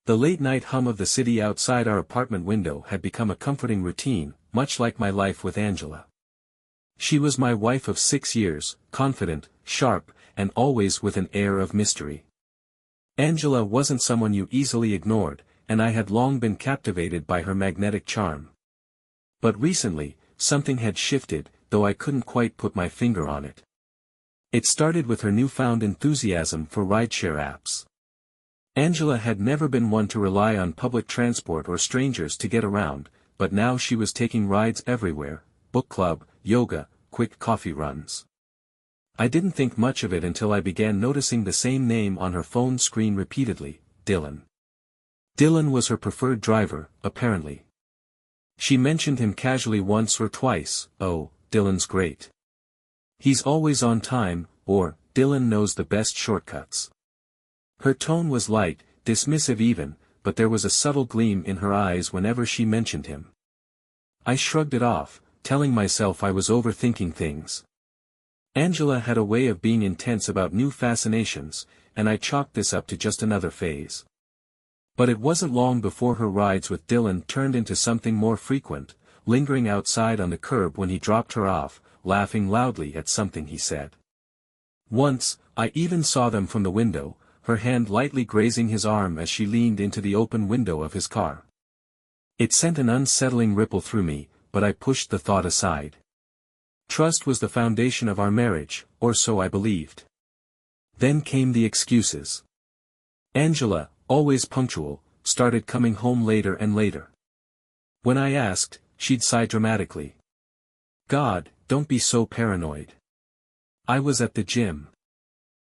The late-night hum of the city outside our apartment window had become a comforting routine, much like my life with Angela. She was my wife of 6 years, confident, sharp, and always with an air of mystery. Angela wasn't someone you easily ignored, and I had long been captivated by her magnetic charm. But recently, something had shifted, though I couldn't quite put my finger on it. It started with her newfound enthusiasm for rideshare apps. Angela had never been one to rely on public transport or strangers to get around, but now she was taking rides everywhere: book club, yoga, quick coffee runs. I didn't think much of it until I began noticing the same name on her phone screen repeatedly: Dylan. Dylan was her preferred driver, apparently. She mentioned him casually once or twice: "Oh, Dylan's great. He's always on time," or "Dylan knows the best shortcuts." Her tone was light, dismissive even, but there was a subtle gleam in her eyes whenever she mentioned him. I shrugged it off, telling myself I was overthinking things. Angela had a way of being intense about new fascinations, and I chalked this up to just another phase. But it wasn't long before her rides with Dylan turned into something more frequent, lingering outside on the curb when he dropped her off, laughing loudly at something he said. Once, I even saw them from the window, her hand lightly grazing his arm as she leaned into the open window of his car. It sent an unsettling ripple through me, but I pushed the thought aside. Trust was the foundation of our marriage, or so I believed. Then came the excuses. Angela, always punctual, started coming home later and later. When I asked, she'd sigh dramatically. "God, don't be so paranoid. I was at the gym."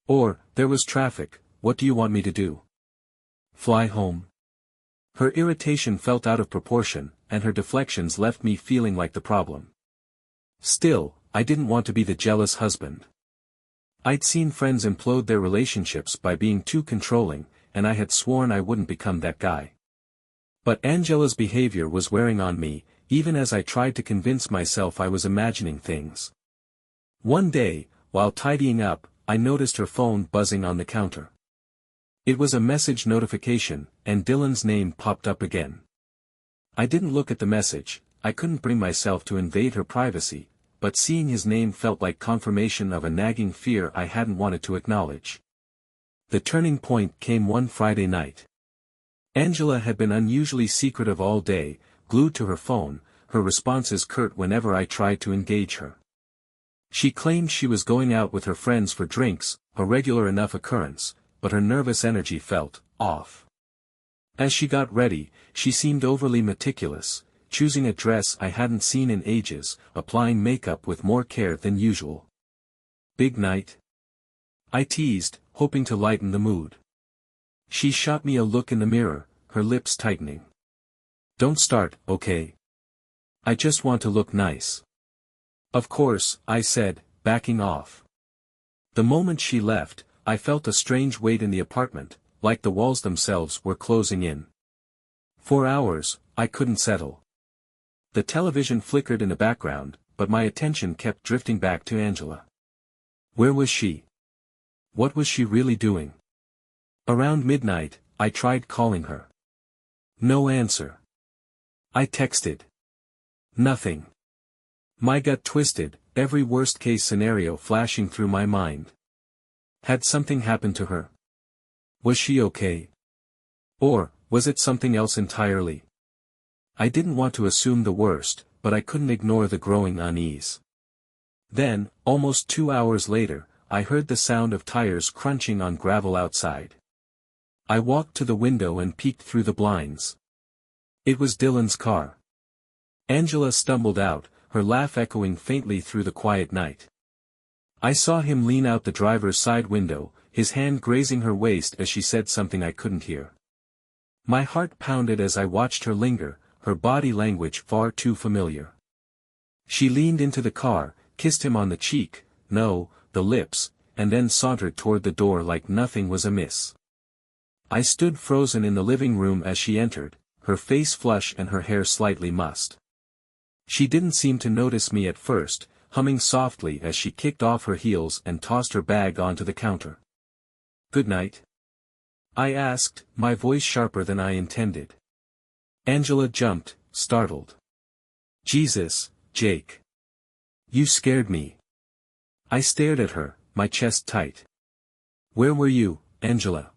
Or, "There was traffic, what do you want me to do? Fly home?" Her irritation felt out of proportion, and her deflections left me feeling like the problem. Still, I didn't want to be the jealous husband. I'd seen friends implode their relationships by being too controlling, and I had sworn I wouldn't become that guy. But Angela's behavior was wearing on me, even as I tried to convince myself I was imagining things. One day, while tidying up, I noticed her phone buzzing on the counter. It was a message notification, and Dylan's name popped up again. I didn't look at the message, I couldn't bring myself to invade her privacy, but seeing his name felt like confirmation of a nagging fear I hadn't wanted to acknowledge. The turning point came one Friday night. Angela had been unusually secretive all day, glued to her phone, her responses curt whenever I tried to engage her. She claimed she was going out with her friends for drinks, a regular enough occurrence, but her nervous energy felt off. As she got ready, she seemed overly meticulous, choosing a dress I hadn't seen in ages, applying makeup with more care than usual. "Big night?" I teased, hoping to lighten the mood. She shot me a look in the mirror, her lips tightening. "Don't start, okay? I just want to look nice." "Of course," I said, backing off. The moment she left, I felt a strange weight in the apartment, like the walls themselves were closing in. For hours, I couldn't settle. The television flickered in the background, but my attention kept drifting back to Angela. Where was she? What was she really doing? Around midnight, I tried calling her. No answer. I texted. Nothing. My gut twisted, every worst-case scenario flashing through my mind. Had something happened to her? Was she okay? Or, was it something else entirely? I didn't want to assume the worst, but I couldn't ignore the growing unease. Then, almost 2 hours later, I heard the sound of tires crunching on gravel outside. I walked to the window and peeked through the blinds. It was Dylan's car. Angela stumbled out, her laugh echoing faintly through the quiet night. I saw him lean out the driver's side window, his hand grazing her waist as she said something I couldn't hear. My heart pounded as I watched her linger, her body language far too familiar. She leaned into the car, kissed him on the cheek, no, the lips, and then sauntered toward the door like nothing was amiss. I stood frozen in the living room as she entered, her face flush and her hair slightly mussed. She didn't seem to notice me at first, humming softly as she kicked off her heels and tossed her bag onto the counter. "Good night." I asked, my voice sharper than I intended. Angela jumped, startled. Jesus, Jake. You scared me. I stared at her, my chest tight. Where were you, Angela?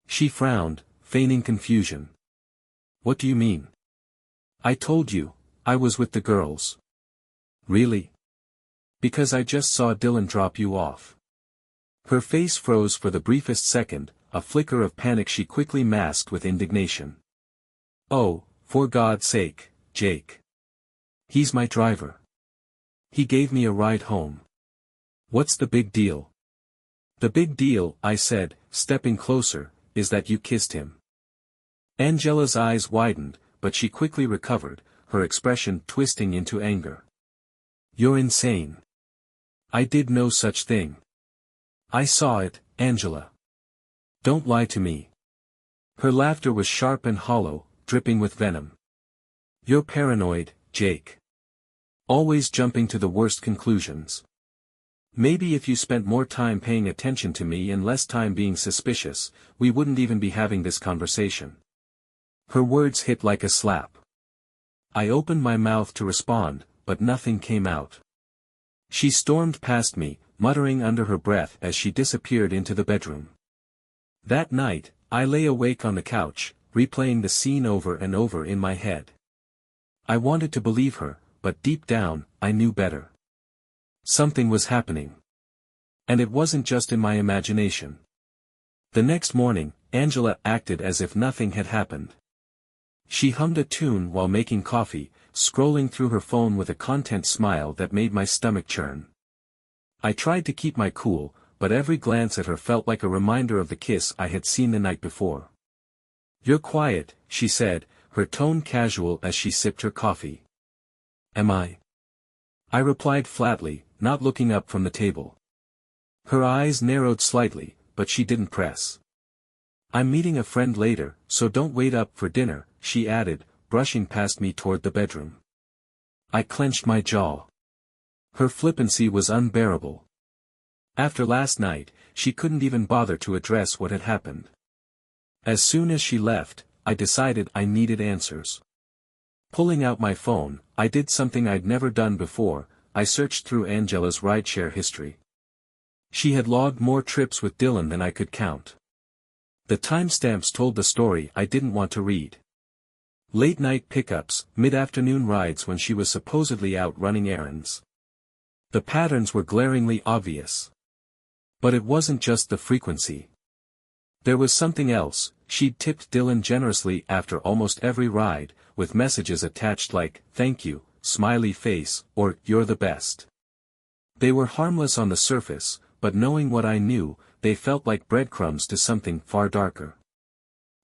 She frowned, feigning confusion. What do you mean? I told you, I was with the girls. Really? Because I just saw Dylan drop you off. Her face froze for the briefest second, a flicker of panic she quickly masked with indignation. Oh, for God's sake, Jake. He's my driver. He gave me a ride home. What's the big deal? The big deal, I said, stepping closer, is that you kissed him. Angela's eyes widened, but she quickly recovered, her expression twisting into anger. You're insane. I did no such thing. I saw it, Angela. Don't lie to me. Her laughter was sharp and hollow, dripping with venom. You're paranoid, Jake. Always jumping to the worst conclusions. Maybe if you spent more time paying attention to me and less time being suspicious, we wouldn't even be having this conversation. Her words hit like a slap. I opened my mouth to respond, but nothing came out. She stormed past me, muttering under her breath as she disappeared into the bedroom. That night, I lay awake on the couch, replaying the scene over and over in my head. I wanted to believe her, but deep down, I knew better. Something was happening. And it wasn't just in my imagination. The next morning, Angela acted as if nothing had happened. She hummed a tune while making coffee, scrolling through her phone with a content smile that made my stomach churn. I tried to keep my cool, but every glance at her felt like a reminder of the kiss I had seen the night before. You're quiet, she said, her tone casual as she sipped her coffee. Am I? I replied flatly, not looking up from the table. Her eyes narrowed slightly, but she didn't press. I'm meeting a friend later, so don't wait up for dinner, she added, brushing past me toward the bedroom. I clenched my jaw. Her flippancy was unbearable. After last night, she couldn't even bother to address what had happened. As soon as she left, I decided I needed answers. Pulling out my phone, I did something I'd never done before, I searched through Angela's rideshare history. She had logged more trips with Dylan than I could count. The timestamps told the story I didn't want to read. Late-night pickups, mid-afternoon rides when she was supposedly out running errands. The patterns were glaringly obvious. But it wasn't just the frequency. There was something else. She'd tipped Dylan generously after almost every ride, with messages attached like, thank you, smiley face, or, you're the best. They were harmless on the surface, but knowing what I knew, they felt like breadcrumbs to something far darker.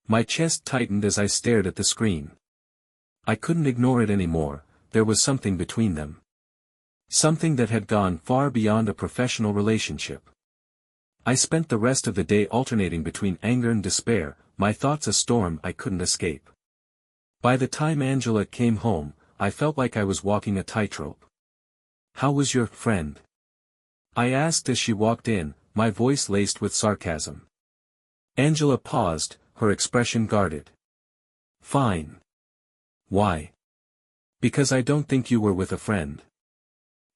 My chest tightened as I stared at the screen. I couldn't ignore it anymore, there was something between them. Something that had gone far beyond a professional relationship. I spent the rest of the day alternating between anger and despair, my thoughts a storm I couldn't escape. By the time Angela came home, I felt like I was walking a tightrope. How was your friend? I asked as she walked in, my voice laced with sarcasm. Angela paused, her expression guarded. Fine. Why? Because I don't think you were with a friend.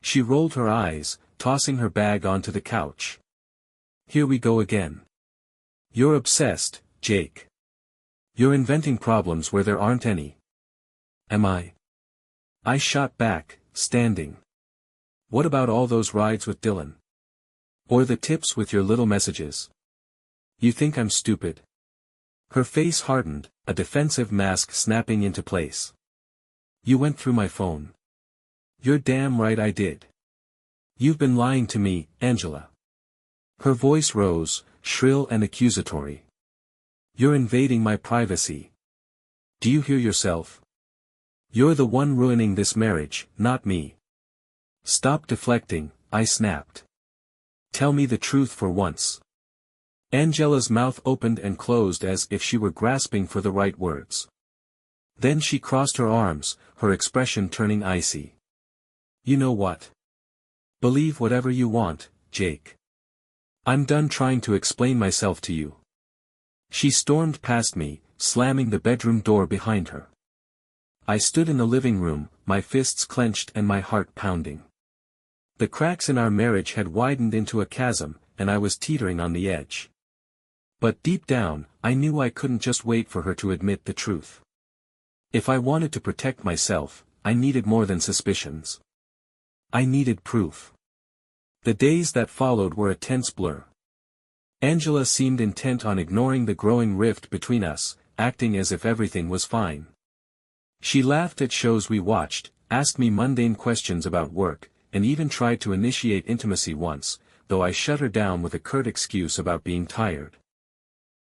She rolled her eyes, tossing her bag onto the couch. Here we go again. You're obsessed, Jake. You're inventing problems where there aren't any. Am I? I shot back, standing. What about all those rides with Dylan? Or the tips with your little messages? You think I'm stupid? Her face hardened, a defensive mask snapping into place. You went through my phone. You're damn right I did. You've been lying to me, Angela. Her voice rose, shrill and accusatory. You're invading my privacy. Do you hear yourself? You're the one ruining this marriage, not me. Stop deflecting, I snapped. Tell me the truth for once. Angela's mouth opened and closed as if she were grasping for the right words. Then she crossed her arms, her expression turning icy. You know what? Believe whatever you want, Jake. I'm done trying to explain myself to you. She stormed past me, slamming the bedroom door behind her. I stood in the living room, my fists clenched and my heart pounding. The cracks in our marriage had widened into a chasm, and I was teetering on the edge. But deep down, I knew I couldn't just wait for her to admit the truth. If I wanted to protect myself, I needed more than suspicions. I needed proof. The days that followed were a tense blur. Angela seemed intent on ignoring the growing rift between us, acting as if everything was fine. She laughed at shows we watched, asked me mundane questions about work, and even tried to initiate intimacy once, though I shut her down with a curt excuse about being tired.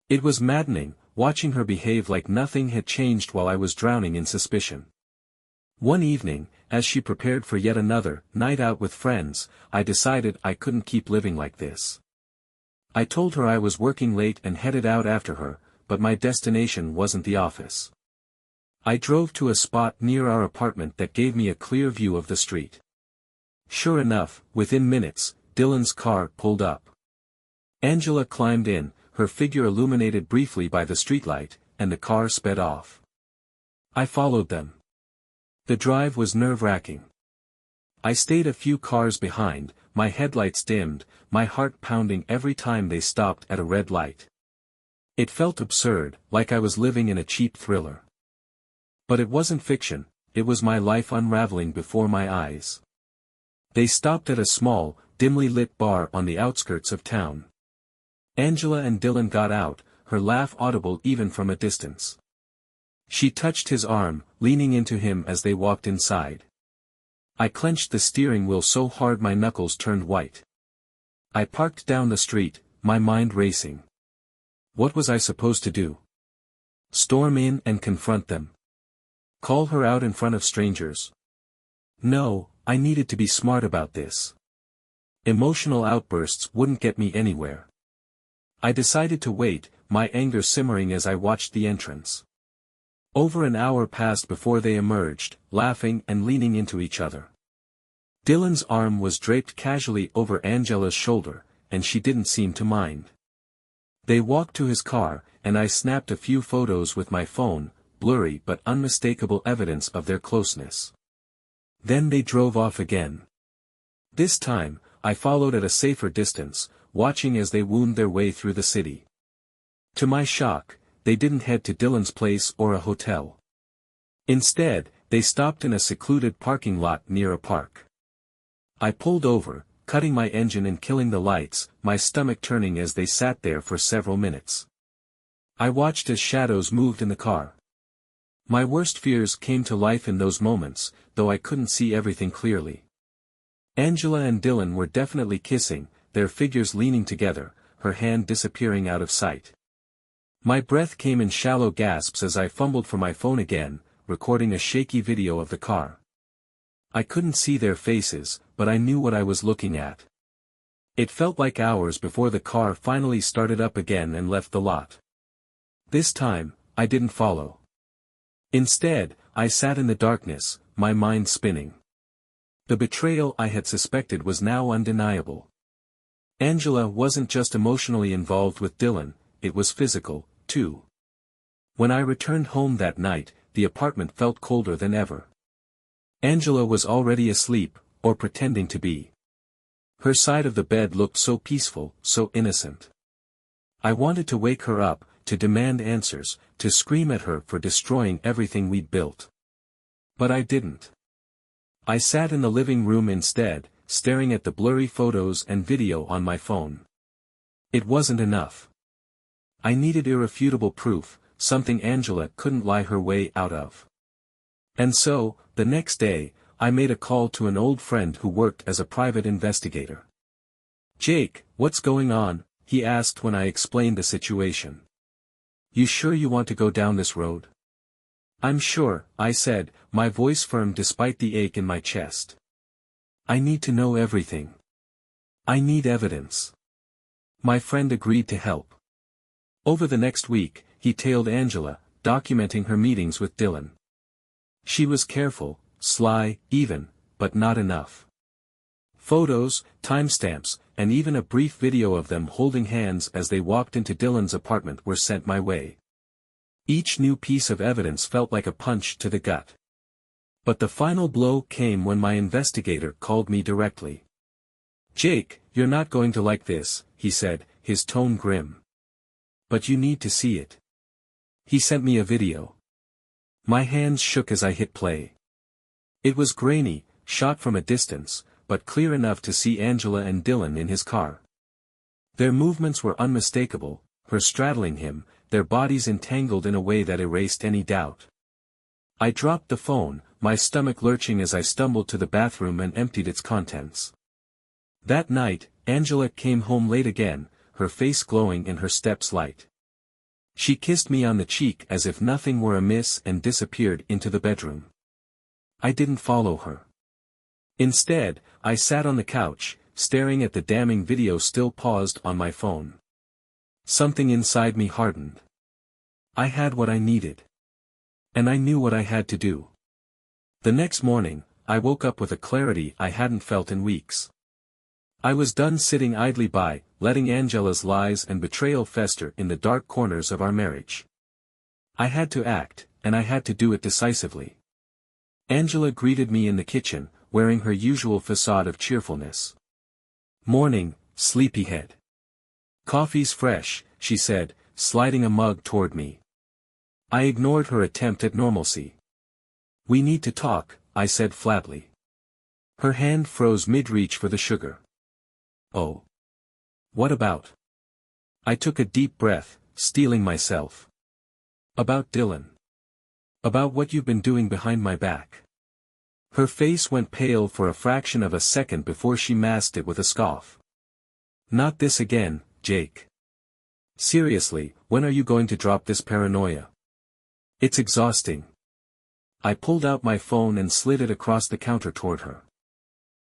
It was maddening, watching her behave like nothing had changed while I was drowning in suspicion. One evening, as she prepared for yet another night out with friends, I decided I couldn't keep living like this. I told her I was working late and headed out after her, but my destination wasn't the office. I drove to a spot near our apartment that gave me a clear view of the street. Sure enough, within minutes, Dylan's car pulled up. Angela climbed in, her figure illuminated briefly by the streetlight, and the car sped off. I followed them. The drive was nerve-wracking. I stayed a few cars behind, my headlights dimmed, my heart pounding every time they stopped at a red light. It felt absurd, like I was living in a cheap thriller. But it wasn't fiction, it was my life unraveling before my eyes. They stopped at a small, dimly lit bar on the outskirts of town. Angela and Dylan got out, her laugh audible even from a distance. She touched his arm, leaning into him as they walked inside. I clenched the steering wheel so hard my knuckles turned white. I parked down the street, my mind racing. What was I supposed to do? Storm in and confront them? Call her out in front of strangers? No, I needed to be smart about this. Emotional outbursts wouldn't get me anywhere. I decided to wait, my anger simmering as I watched the entrance. Over an hour passed before they emerged, laughing and leaning into each other. Dylan's arm was draped casually over Angela's shoulder, and she didn't seem to mind. They walked to his car, and I snapped a few photos with my phone, blurry but unmistakable evidence of their closeness. Then they drove off again. This time, I followed at a safer distance, watching as they wound their way through the city. To my shock, they didn't head to Dylan's place or a hotel. Instead, they stopped in a secluded parking lot near a park. I pulled over, cutting my engine and killing the lights, my stomach turning as they sat there for several minutes. I watched as shadows moved in the car. My worst fears came to life in those moments, though I couldn't see everything clearly. Angela and Dylan were definitely kissing, their figures leaning together, her hand disappearing out of sight. My breath came in shallow gasps as I fumbled for my phone again, recording a shaky video of the car. I couldn't see their faces, but I knew what I was looking at. It felt like hours before the car finally started up again and left the lot. This time, I didn't follow. Instead, I sat in the darkness, my mind spinning. The betrayal I had suspected was now undeniable. Angela wasn't just emotionally involved with Dylan, it was physical, too. When I returned home that night, the apartment felt colder than ever. Angela was already asleep, or pretending to be. Her side of the bed looked so peaceful, so innocent. I wanted to wake her up, to demand answers, to scream at her for destroying everything we'd built. But I didn't. I sat in the living room instead, staring at the blurry photos and video on my phone. It wasn't enough. I needed irrefutable proof, something Angela couldn't lie her way out of. And so, the next day, I made a call to an old friend who worked as a private investigator. "Jake, what's going on?" he asked when I explained the situation. "You sure you want to go down this road?" "I'm sure," I said, my voice firm despite the ache in my chest. "I need to know everything. I need evidence." My friend agreed to help. Over the next week, he tailed Angela, documenting her meetings with Dylan. She was careful, sly, even, but not enough. Photos, timestamps, and even a brief video of them holding hands as they walked into Dylan's apartment were sent my way. Each new piece of evidence felt like a punch to the gut. But the final blow came when my investigator called me directly. "Jake, you're not going to like this," he said, his tone grim. "But you need to see it." He sent me a video. My hands shook as I hit play. It was grainy, shot from a distance, but clear enough to see Angela and Dylan in his car. Their movements were unmistakable, her straddling him, their bodies entangled in a way that erased any doubt. I dropped the phone, my stomach lurching as I stumbled to the bathroom and emptied its contents. That night, Angela came home late again, her face glowing in her step's light. She kissed me on the cheek as if nothing were amiss and disappeared into the bedroom. I didn't follow her. Instead, I sat on the couch, staring at the damning video still paused on my phone. Something inside me hardened. I had what I needed. And I knew what I had to do. The next morning, I woke up with a clarity I hadn't felt in weeks. I was done sitting idly by, letting Angela's lies and betrayal fester in the dark corners of our marriage. I had to act, and I had to do it decisively. Angela greeted me in the kitchen, wearing her usual facade of cheerfulness. "Morning, sleepyhead. Coffee's fresh," she said, sliding a mug toward me. I ignored her attempt at normalcy. "We need to talk," I said flatly. Her hand froze mid-reach for the sugar. "Oh. What about?" I took a deep breath, steeling myself. "About Dylan. About what you've been doing behind my back." Her face went pale for a fraction of a second before she masked it with a scoff. "Not this again, Jake. Seriously, when are you going to drop this paranoia? It's exhausting." I pulled out my phone and slid it across the counter toward her.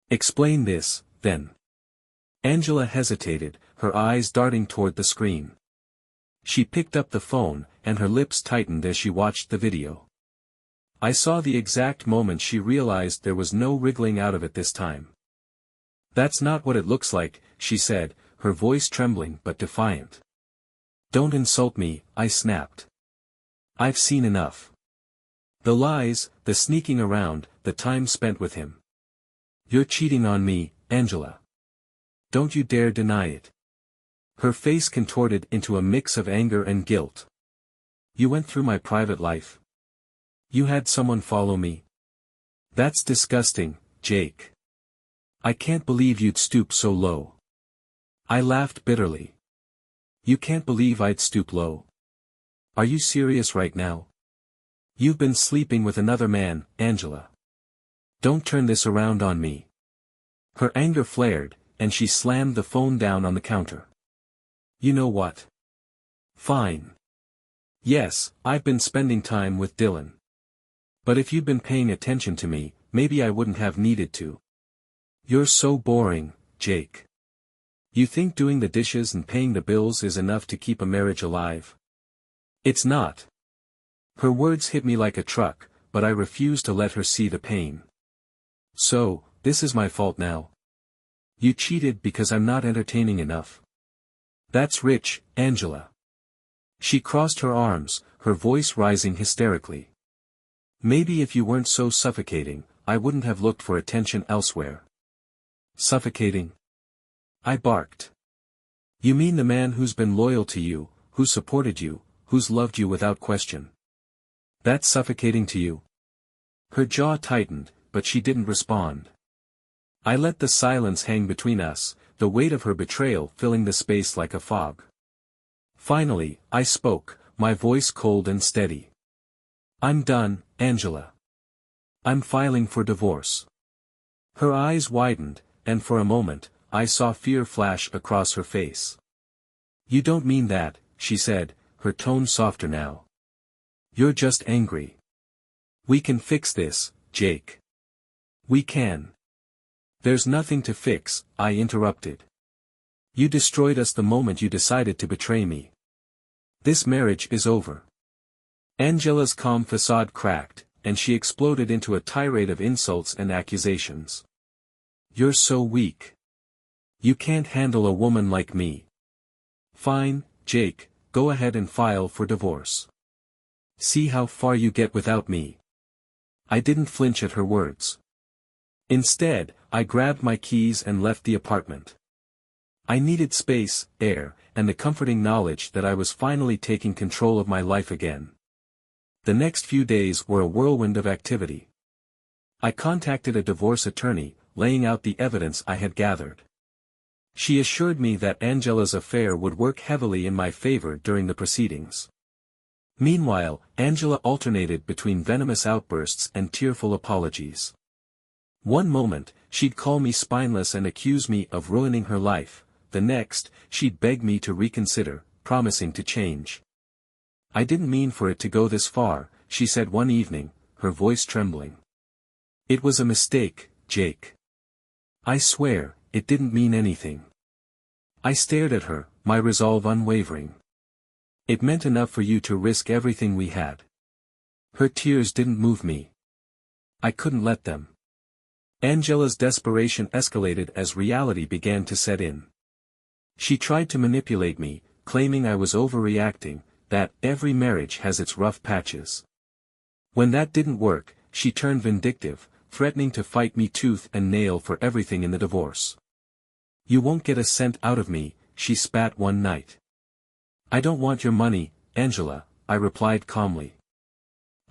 "Explain this, then." Angela hesitated, her eyes darting toward the screen. She picked up the phone, and her lips tightened as she watched the video. I saw the exact moment she realized there was no wriggling out of it this time. "That's not what it looks like," she said, her voice trembling but defiant. "Don't insult me," I snapped. "I've seen enough. The lies, the sneaking around, the time spent with him. You're cheating on me, Angela. Don't you dare deny it." Her face contorted into a mix of anger and guilt. "You went through my private life. You had someone follow me. That's disgusting, Jake. I can't believe you'd stoop so low." I laughed bitterly. "You can't believe I'd stoop low? Are you serious right now? You've been sleeping with another man, Angela. Don't turn this around on me." Her anger flared, and she slammed the phone down on the counter. "You know what? Fine. Yes, I've been spending time with Dylan. But if you'd been paying attention to me, maybe I wouldn't have needed to. You're so boring, Jake. You think doing the dishes and paying the bills is enough to keep a marriage alive? It's not." Her words hit me like a truck, but I refused to let her see the pain. "So, this is my fault now? You cheated because I'm not entertaining enough? That's rich, Angela." She crossed her arms, her voice rising hysterically. "Maybe if you weren't so suffocating, I wouldn't have looked for attention elsewhere." "Suffocating?" I barked. "You mean the man who's been loyal to you, who's supported you, who's loved you without question? That's suffocating to you?" Her jaw tightened, but she didn't respond. I let the silence hang between us, the weight of her betrayal filling the space like a fog. Finally, I spoke, my voice cold and steady. "I'm done, Angela. I'm filing for divorce." Her eyes widened, and for a moment, I saw fear flash across her face. "You don't mean that," she said, her tone softer now. "You're just angry. We can fix this, Jake. We can." "There's nothing to fix," I interrupted. "You destroyed us the moment you decided to betray me. This marriage is over." Angela's calm facade cracked, and she exploded into a tirade of insults and accusations. You're so weak. You can't handle a woman like me. Fine, Jake, go ahead and file for divorce. See how far you get without me. I didn't flinch at her words. Instead, I grabbed my keys and left the apartment. I needed space, air, and the comforting knowledge that I was finally taking control of my life again. The next few days were a whirlwind of activity. I contacted a divorce attorney, laying out the evidence I had gathered. She assured me that Angela's affair would work heavily in my favor during the proceedings. Meanwhile, Angela alternated between venomous outbursts and tearful apologies. One moment, she'd call me spineless and accuse me of ruining her life, the next, she'd beg me to reconsider, promising to change. I didn't mean for it to go this far, she said one evening, her voice trembling. It was a mistake, Jake. I swear, it didn't mean anything. I stared at her, my resolve unwavering. It meant enough for you to risk everything we had. Her tears didn't move me. I couldn't let them. Angela's desperation escalated as reality began to set in. She tried to manipulate me, claiming I was overreacting, that every marriage has its rough patches. When that didn't work, she turned vindictive, threatening to fight me tooth and nail for everything in the divorce. You won't get a cent out of me, she spat one night. I don't want your money, Angela, I replied calmly.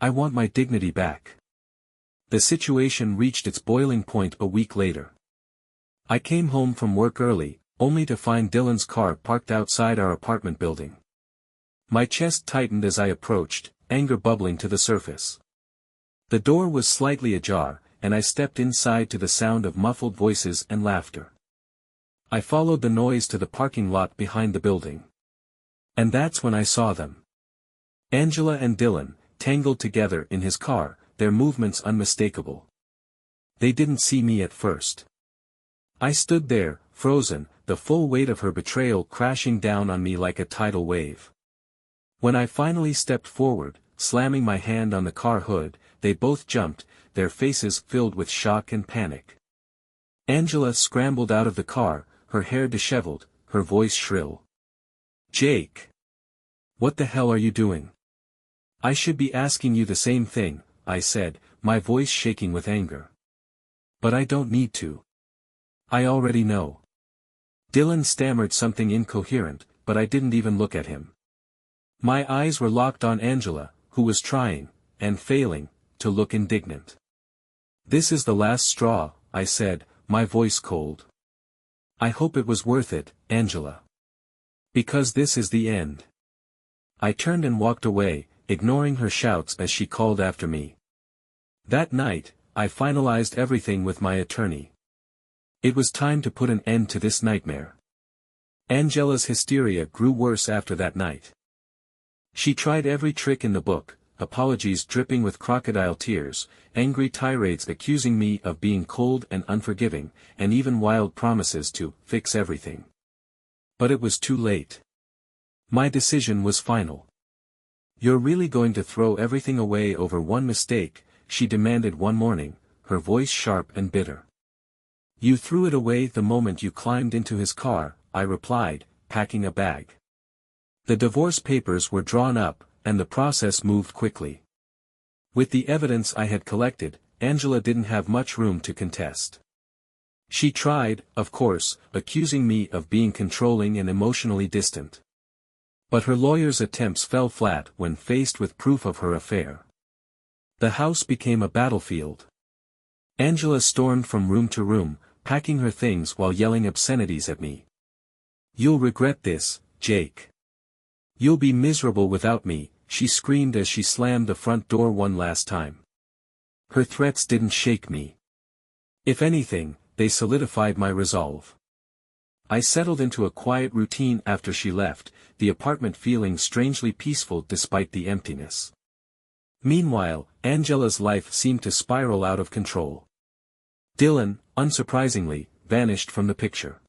I want my dignity back. The situation reached its boiling point a week later. I came home from work early, only to find Dylan's car parked outside our apartment building. My chest tightened as I approached, anger bubbling to the surface. The door was slightly ajar, and I stepped inside to the sound of muffled voices and laughter. I followed the noise to the parking lot behind the building. And that's when I saw them. Angela and Dylan, tangled together in his car, their movements unmistakable. They didn't see me at first. I stood there, frozen, the full weight of her betrayal crashing down on me like a tidal wave. When I finally stepped forward, slamming my hand on the car hood, they both jumped, their faces filled with shock and panic. Angela scrambled out of the car, her hair disheveled, her voice shrill. Jake! What the hell are you doing? I should be asking you the same thing, I said, my voice shaking with anger. But I don't need to. I already know. Dylan stammered something incoherent, but I didn't even look at him. My eyes were locked on Angela, who was trying, and failing, to look indignant. This is the last straw, I said, my voice cold. I hope it was worth it, Angela. Because this is the end. I turned and walked away, ignoring her shouts as she called after me. That night, I finalized everything with my attorney. It was time to put an end to this nightmare. Angela's hysteria grew worse after that night. She tried every trick in the book, apologies dripping with crocodile tears, angry tirades accusing me of being cold and unforgiving, and even wild promises to fix everything. But it was too late. My decision was final. You're really going to throw everything away over one mistake, she demanded one morning, her voice sharp and bitter. You threw it away the moment you climbed into his car, I replied, packing a bag. The divorce papers were drawn up, and the process moved quickly. With the evidence I had collected, Angela didn't have much room to contest. She tried, of course, accusing me of being controlling and emotionally distant. But her lawyer's attempts fell flat when faced with proof of her affair. The house became a battlefield. Angela stormed from room to room, packing her things while yelling obscenities at me. You'll regret this, Jake. You'll be miserable without me, she screamed as she slammed the front door one last time. Her threats didn't shake me. If anything, they solidified my resolve. I settled into a quiet routine after she left, the apartment feeling strangely peaceful despite the emptiness. Meanwhile, Angela's life seemed to spiral out of control. Dylan, unsurprisingly, vanished from the picture.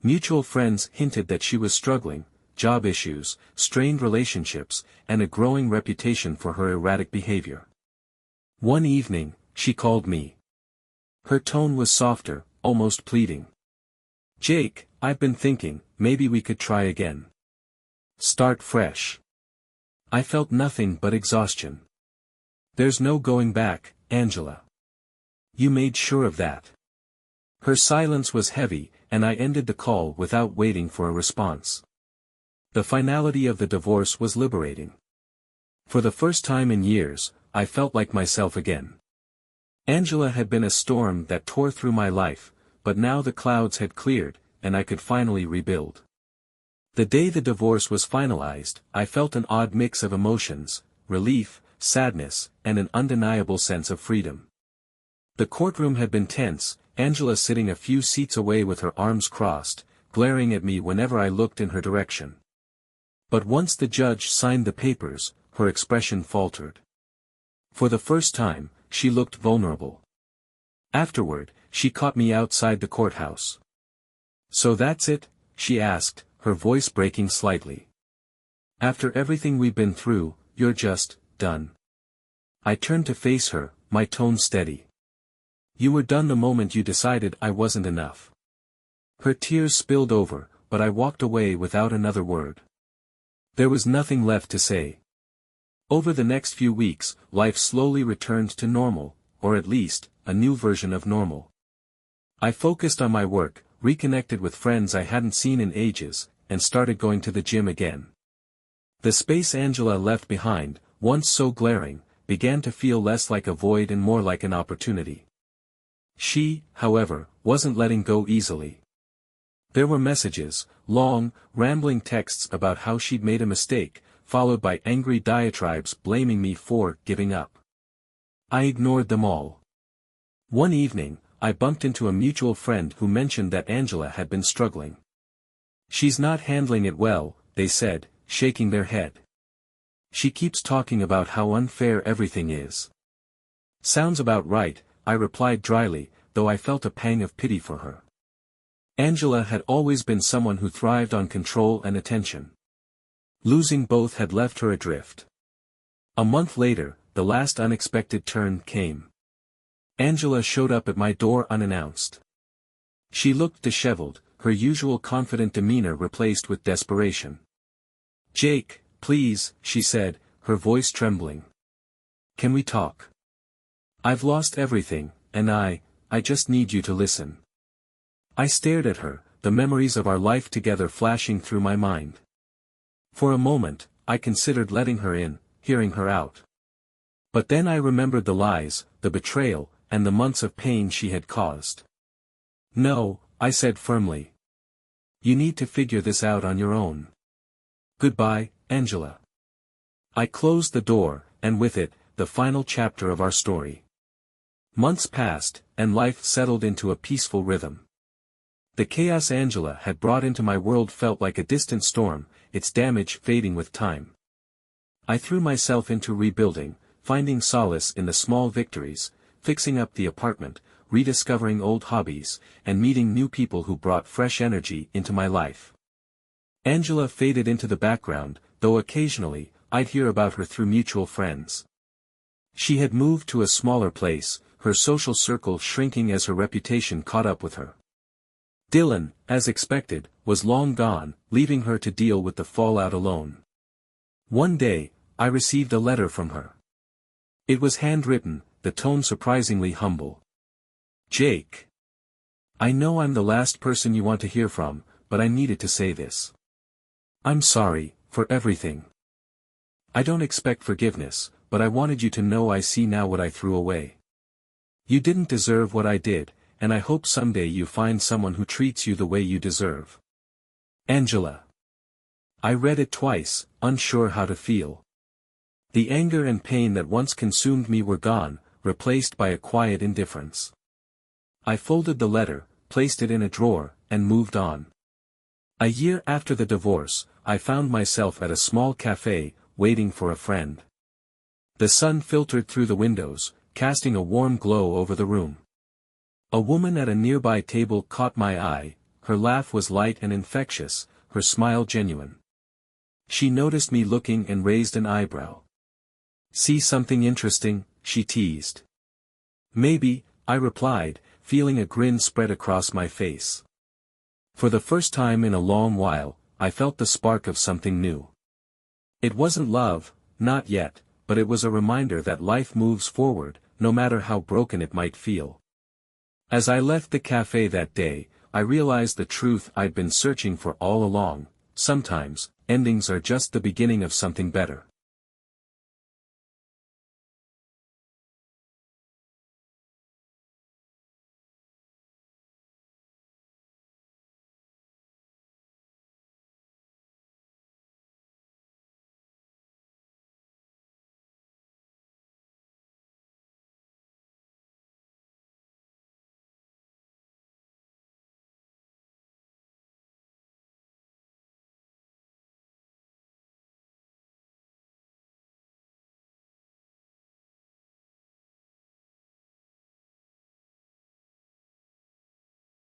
Mutual friends hinted that she was struggling, job issues, strained relationships, and a growing reputation for her erratic behavior. One evening, she called me. Her tone was softer, almost pleading. "Jake, I've been thinking, maybe we could try again. Start fresh." I felt nothing but exhaustion. "There's no going back, Angela. You made sure of that." Her silence was heavy, and I ended the call without waiting for a response. The finality of the divorce was liberating. For the first time in years, I felt like myself again. Angela had been a storm that tore through my life, but now the clouds had cleared, and I could finally rebuild. The day the divorce was finalized, I felt an odd mix of emotions: relief, sadness, and an undeniable sense of freedom. The courtroom had been tense, Angela sitting a few seats away with her arms crossed, glaring at me whenever I looked in her direction. But once the judge signed the papers, her expression faltered. For the first time, she looked vulnerable. Afterward, she caught me outside the courthouse. "So that's it?" she asked, her voice breaking slightly. "After everything we've been through, you're just done?" I turned to face her, my tone steady. "You were done the moment you decided I wasn't enough." Her tears spilled over, but I walked away without another word. There was nothing left to say. Over the next few weeks, life slowly returned to normal, or at least, a new version of normal. I focused on my work, reconnected with friends I hadn't seen in ages, and started going to the gym again. The space Angela left behind, once so glaring, began to feel less like a void and more like an opportunity. She, however, wasn't letting go easily. There were messages, long, rambling texts about how she'd made a mistake, followed by angry diatribes blaming me for giving up. I ignored them all. One evening, I bumped into a mutual friend who mentioned that Angela had been struggling. "She's not handling it well," they said, shaking their head. "She keeps talking about how unfair everything is." "Sounds about right," I replied dryly, though I felt a pang of pity for her. Angela had always been someone who thrived on control and attention. Losing both had left her adrift. A month later, the last unexpected turn came. Angela showed up at my door unannounced. She looked disheveled, her usual confident demeanor replaced with desperation. "Jake, please," she said, her voice trembling. "Can we talk? I've lost everything, and I just need you to listen." I stared at her, the memories of our life together flashing through my mind. For a moment, I considered letting her in, hearing her out. But then I remembered the lies, the betrayal, and the months of pain she had caused. "No," I said firmly. "You need to figure this out on your own. Goodbye, Angela." I closed the door, and with it, the final chapter of our story. Months passed, and life settled into a peaceful rhythm. The chaos Angela had brought into my world felt like a distant storm, its damage fading with time. I threw myself into rebuilding, finding solace in the small victories, fixing up the apartment, rediscovering old hobbies, and meeting new people who brought fresh energy into my life. Angela faded into the background, though occasionally, I'd hear about her through mutual friends. She had moved to a smaller place, her social circle shrinking as her reputation caught up with her. Dylan, as expected, was long gone, leaving her to deal with the fallout alone. One day, I received a letter from her. It was handwritten, the tone surprisingly humble. "Jake. I know I'm the last person you want to hear from, but I needed to say this. I'm sorry, for everything. I don't expect forgiveness, but I wanted you to know I see now what I threw away. You didn't deserve what I did, and I hope someday you find someone who treats you the way you deserve. Angela." I read it twice, unsure how to feel. The anger and pain that once consumed me were gone, replaced by a quiet indifference. I folded the letter, placed it in a drawer, and moved on. A year after the divorce, I found myself at a small cafe, waiting for a friend. The sun filtered through the windows, casting a warm glow over the room. A woman at a nearby table caught my eye, her laugh was light and infectious, her smile genuine. She noticed me looking and raised an eyebrow. "See something interesting?" she teased. "Maybe," I replied, feeling a grin spread across my face. For the first time in a long while, I felt the spark of something new. It wasn't love, not yet, but it was a reminder that life moves forward, no matter how broken it might feel. As I left the cafe that day, I realized the truth I'd been searching for all along: sometimes, endings are just the beginning of something better.